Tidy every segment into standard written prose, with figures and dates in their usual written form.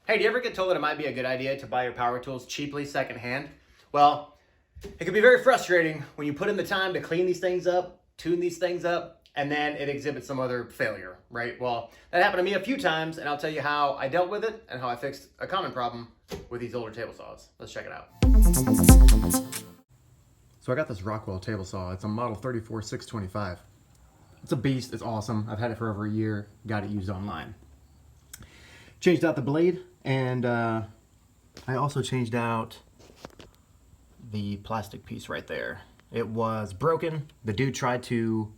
Hey, do you ever get told that it might be a good idea to buy your power tools cheaply secondhand? Well, it can be very frustrating when you put in the time to clean these things up, tune these things up, and then it exhibits some other failure, right? Well, that happened to me a few times, and I'll tell you how I dealt with it and how I fixed a common problem with these older table saws. Let's check it out. So I got this Rockwell table saw. It's a model 34625. It's a beast. It's awesome. I've had it for over a year. Got it used online. Changed out the blade, and I also changed out the plastic piece right there. It was broken. The dude tried to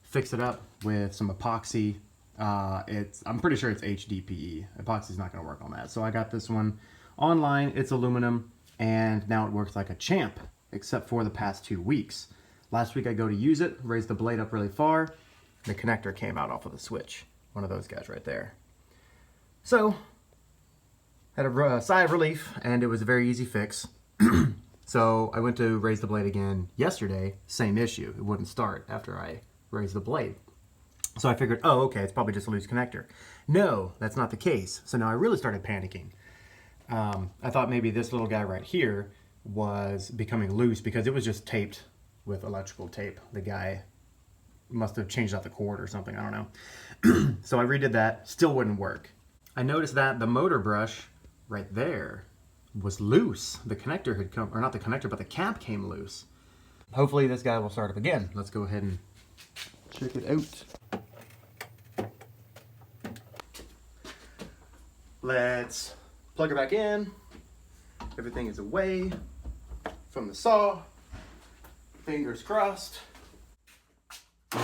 fix it up with some epoxy. I'm pretty sure it's HDPE. Epoxy's not gonna work on that. So I got this one online. It's aluminum, and now it works like a champ, except for the past 2 weeks. Last week I go to use it, raised the blade up really far. The connector came out off of the switch. One of those guys right there. So, had a sigh of relief, and it was a very easy fix. So I went to raise the blade again yesterday, same issue. It wouldn't start after I raised the blade. So I figured, oh, okay, it's probably just a loose connector. No, that's not the case. So now I really started panicking. I thought maybe this little guy right here was becoming loose because it was just taped with electrical tape. The guy must have changed out the cord or something, I don't know. So I redid that, still wouldn't work. I noticed that the motor brush right there was loose. The connector had come, or not the connector, but the cap came loose. Hopefully this guy will start up again. Let's go ahead and check it out. Let's plug her back in. Everything is away from the saw. Fingers crossed. There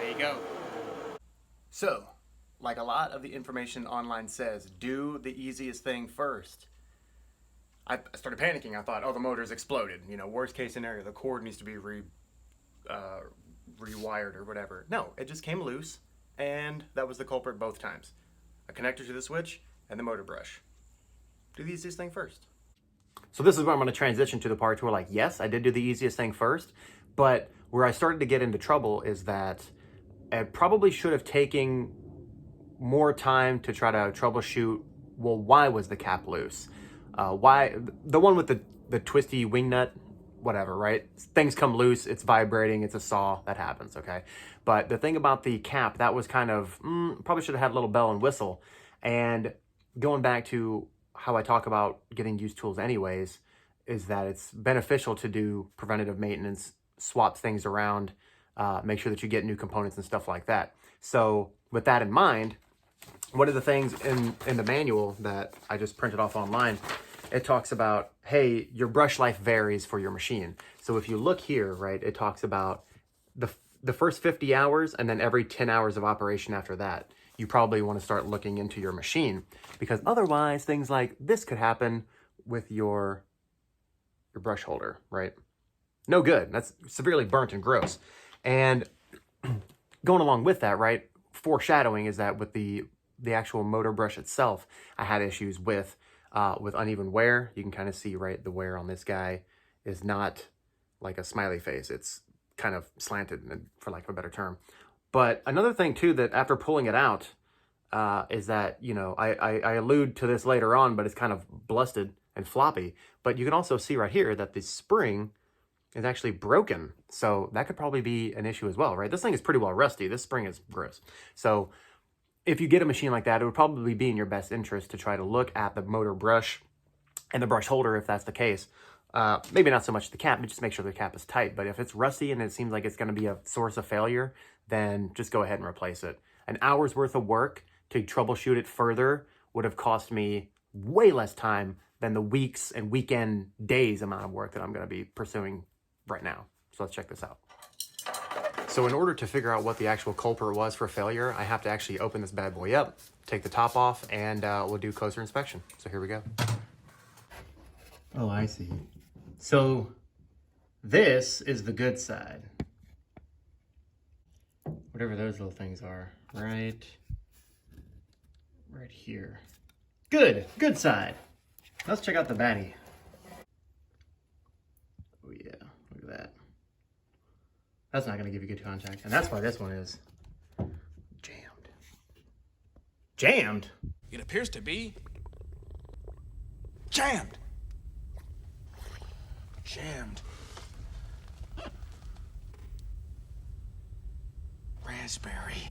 you go. So, like a lot of the information online says, do the easiest thing first. I started panicking. I thought, oh, the motor's exploded. You know, worst case scenario, the cord needs to be rewired or whatever. No, it just came loose, and that was the culprit both times. A connector to the switch and the motor brush. Do the easiest thing first. So this is where I'm going to transition to the part where, like, yes, I did do the easiest thing first, but where I started to get into trouble is that I probably should have taken more time to try to troubleshoot, well, why was the cap loose? Why, the one with the twisty wing nut, whatever, right? Things come loose, it's vibrating, it's a saw, that happens, okay? But the thing about the cap, that was kind of, probably should have had a little bell and whistle. And going back to how I talk about getting used tools anyways, is that it's beneficial to do preventative maintenance, swap things around, make sure that you get new components and stuff like that. So with that in mind, one of the things in the manual that I just printed off online, it talks about, hey, your brush life varies for your machine. So if you look here, right, it talks about the first 50 hours and then every 10 hours of operation after that. You probably want to start looking into your machine, because otherwise things like this could happen with your brush holder, right? No good. That's severely burnt and gross. And going along with that, right, foreshadowing is that with the actual motor brush itself, I had issues with uneven wear. You can kind of see, right, the wear on this guy is not like a smiley face. It's kind of slanted, for lack of a better term. But another thing too, that after pulling it out, is that, you know, I allude to this later on, but it's kind of blusted and floppy. But you can also see right here that the spring is actually broken. So that could probably be an issue as well, right? This thing is pretty well rusty. This spring is gross. So if you get a machine like that, it would probably be in your best interest to try to look at the motor brush and the brush holder if that's the case. Maybe not so much the cap, but just make sure the cap is tight. But if it's rusty and it seems like it's going to be a source of failure, then just go ahead and replace it. An hour's worth of work to troubleshoot it further would have cost me way less time than the weeks and weekend days amount of work that I'm going to be pursuing right now. So let's check this out. So in order to figure out what the actual culprit was for failure, I have to actually open this bad boy up, take the top off, and we'll do closer inspection. So here we go. Oh, I see. So this is the good side. Whatever those little things are, right here. Good side. Let's check out the baddie. Oh yeah, look at that. That's not gonna give you good contact. And that's why this one is jammed. Jammed? It appears to be jammed. Jammed. Raspberry.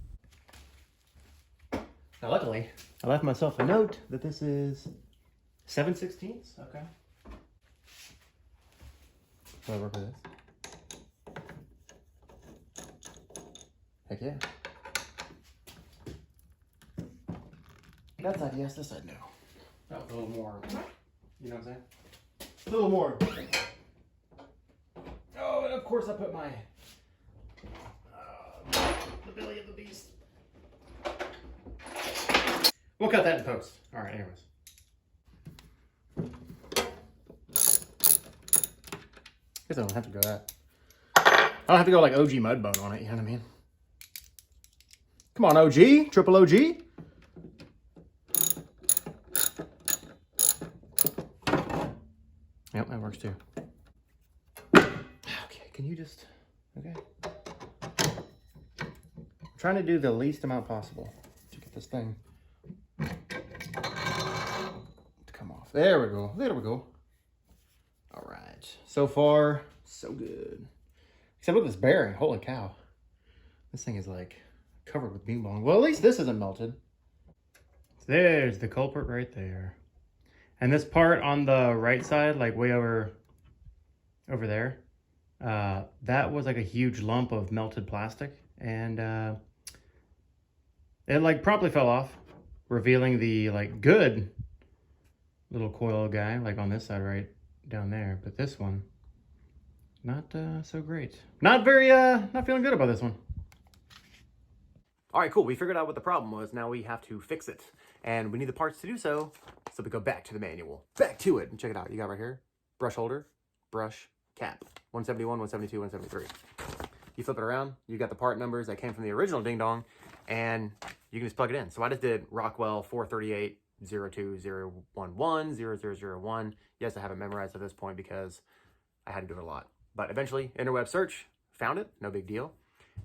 Now luckily, I left myself a note that this is 7/16. Okay. Will I work with this? Heck yeah. That side yes, this side no. That was a little more, you know what I'm saying? A little more. Oh, and of course I put my the belly of the beast. We'll cut that in post. All right, anyways. Guess I don't have to go that. I don't have to go like OG Mudbone on it, you know what I mean? Come on, OG, triple OG. Yep, that works too. Okay, can you just, okay. I'm trying to do the least amount possible to get this thing to come off. There we go, there we go. All right, so far, so good. Except with this bearing, holy cow. This thing is like covered with bing bong. Well, at least this isn't melted. There's the culprit right there. And this part on the right side, like way over there, that was like a huge lump of melted plastic. And it like promptly fell off, revealing the like good little coil guy, like on this side right down there. But this one, not so great. Not feeling good about this one. All right, cool. We figured out what the problem was. Now we have to fix it. And we need the parts to do so. So we go back to the manual. Back to it. And check it out. You got right here, brush holder, brush, cap. 171, 172, 173. You flip it around. You got the part numbers that came from the original Ding Dong. And you can just plug it in. So I just did Rockwell 438 02011 0001. Yes, I have it memorized at this point because I had to do it a lot. But eventually, interweb search, found it. No big deal.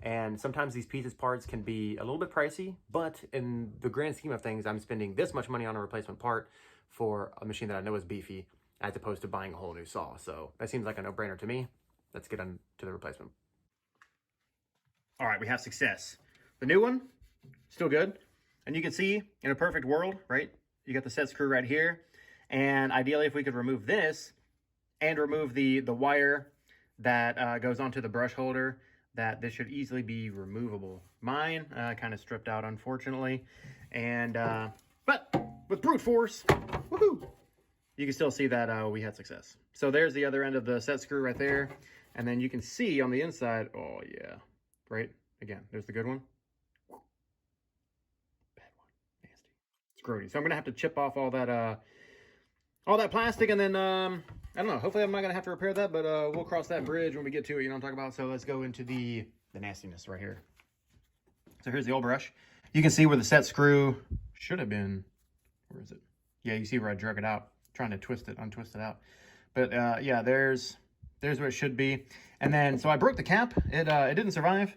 And sometimes these pieces parts can be a little bit pricey, but in the grand scheme of things, I'm spending this much money on a replacement part for a machine that I know is beefy, as opposed to buying a whole new saw. So that seems like a no-brainer to me. Let's get on to the replacement. All right, we have success. The new one, still good. And you can see, in a perfect world, right? You got the set screw right here. And ideally, if we could remove this and remove the wire that goes onto the brush holder, that this should easily be removable. Mine kind of stripped out, unfortunately. And, but with brute force, woohoo, you can still see that we had success. So there's the other end of the set screw right there. And then you can see on the inside, oh yeah, right? Again, there's the good one. Bad one, nasty. It's grody. So I'm gonna have to chip off all that plastic, and then, I don't know, hopefully I'm not gonna have to repair that, but we'll cross that bridge when we get to it, you know what I'm talking about? So let's go into the nastiness right here. So here's the old brush. You can see where the set screw should have been. Where is it? Yeah, you see where I drug it out, trying to untwist it out. But yeah, there's where it should be. And then, so I broke the cap. It didn't survive.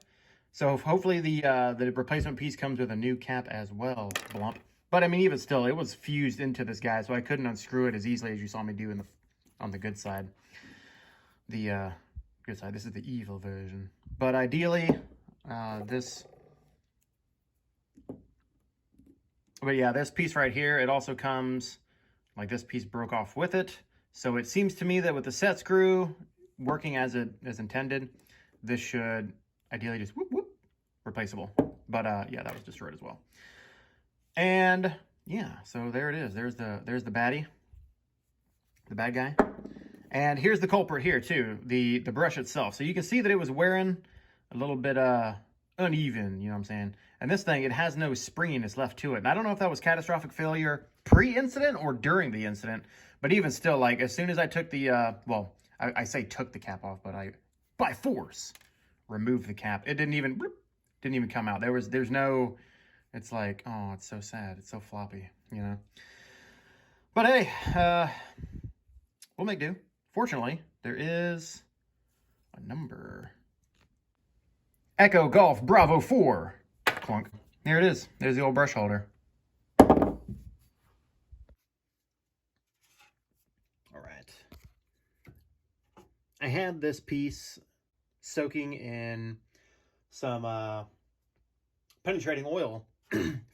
So hopefully the replacement piece comes with a new cap as well. Blump. But I mean, even still, it was fused into this guy, so I couldn't unscrew it as easily as you saw me do on the good side. The good side. This is the evil version. But ideally, this. But yeah, this piece right here, it also comes like this piece broke off with it. So it seems to me that with the set screw working as intended, this should ideally just whoop whoop replaceable. But yeah, that was destroyed as well. And yeah, so there it is. There's the baddie, the bad guy. And here's the culprit here too, the brush itself. So you can see that it was wearing a little bit uneven, you know what I'm saying? And this thing, it has no springiness left to it. And I don't know if that was catastrophic failure pre-incident or during the incident, but even still, like as soon as I took the, well, I say took the cap off, but I, by force, removed the cap. It didn't even come out. There's no, it's like, oh, it's so sad. It's so floppy, you know? But hey, we'll make do. Fortunately, there is a number. Echo Golf Bravo 4. Clunk. There it is. There's the old brush holder. I had this piece soaking in some penetrating oil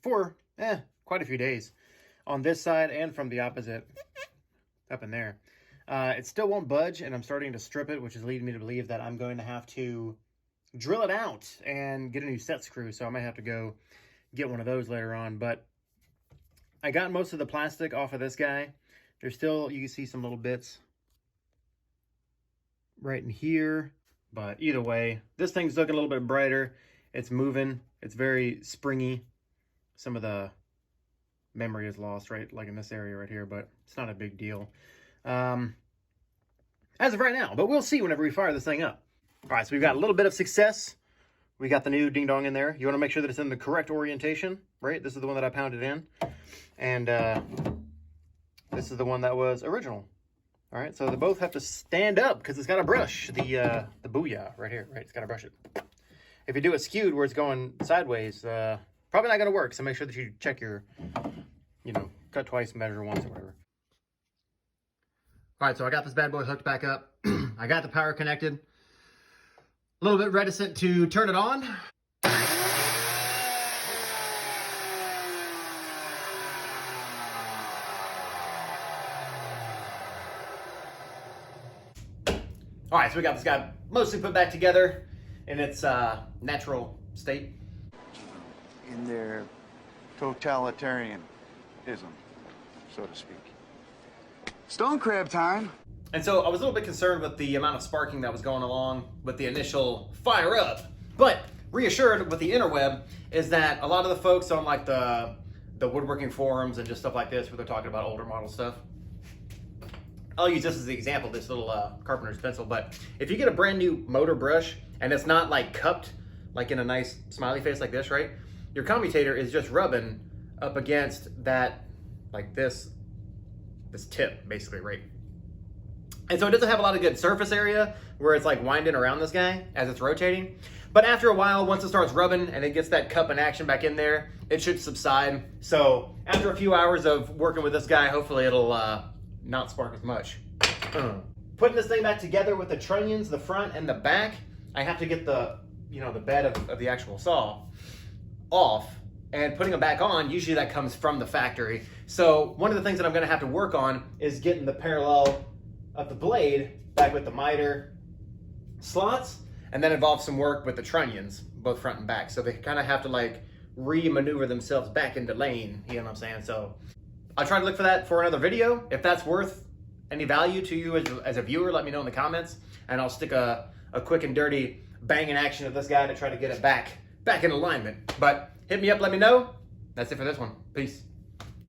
for quite a few days on this side and from the opposite up in there. It still won't budge, and I'm starting to strip it, which is leading me to believe that I'm going to have to drill it out and get a new set screw. So I might have to go get one of those later on. But I got most of the plastic off of this guy. There's still, you can see some little bits right in here. But either way, this thing's looking a little bit brighter. It's moving. It's very springy. Some of the memory is lost, right? Like in this area right here, but it's not a big deal. As of right now, but we'll see whenever we fire this thing up. All right, so we've got a little bit of success. We got the new ding dong in there. You want to make sure that it's in the correct orientation, right? This is the one that I pounded in. And this is the one that was original. All right, so they both have to stand up because it's got to brush the booyah right here, right? It's got to brush it. If you do it skewed where it's going sideways, probably not going to work. So make sure that you check your, cut twice, measure once or whatever. All right, so I got this bad boy hooked back up. I got the power connected. A little bit reticent to turn it on. All right, so we got this guy mostly put back together in its natural state. In their totalitarianism, so to speak. Stone crab time. And so I was a little bit concerned with the amount of sparking that was going along with the initial fire up, but reassured with the interweb is that a lot of the folks on like the woodworking forums and just stuff like this where they're talking about older model stuff. I'll use this as the example, this little carpenter's pencil, but if you get a brand new motor brush and it's not like cupped like in a nice smiley face like this, right? Your commutator is just rubbing up against that, like this tip basically, right? And so it doesn't have a lot of good surface area where it's like winding around this guy as it's rotating. But after a while, once it starts rubbing and it gets that cup and action back in there, it should subside. So after a few hours of working with this guy, hopefully it'll not spark as much. Putting this thing back together with the trunnions, the front and the back, I have to get the bed of the actual saw off and putting them back on. Usually that comes from the factory. So one of the things that I'm gonna have to work on is getting the parallel of the blade back with the miter slots, and then involve some work with the trunnions, both front and back. So they kind of have to like re-maneuver themselves back into lane, you know what I'm saying? So I'll try to look for that for another video. If that's worth any value to you as a viewer, let me know in the comments, and I'll stick a quick and dirty banging action of this guy to try to get it back in alignment. But hit me up, let me know. That's it for this one. Peace.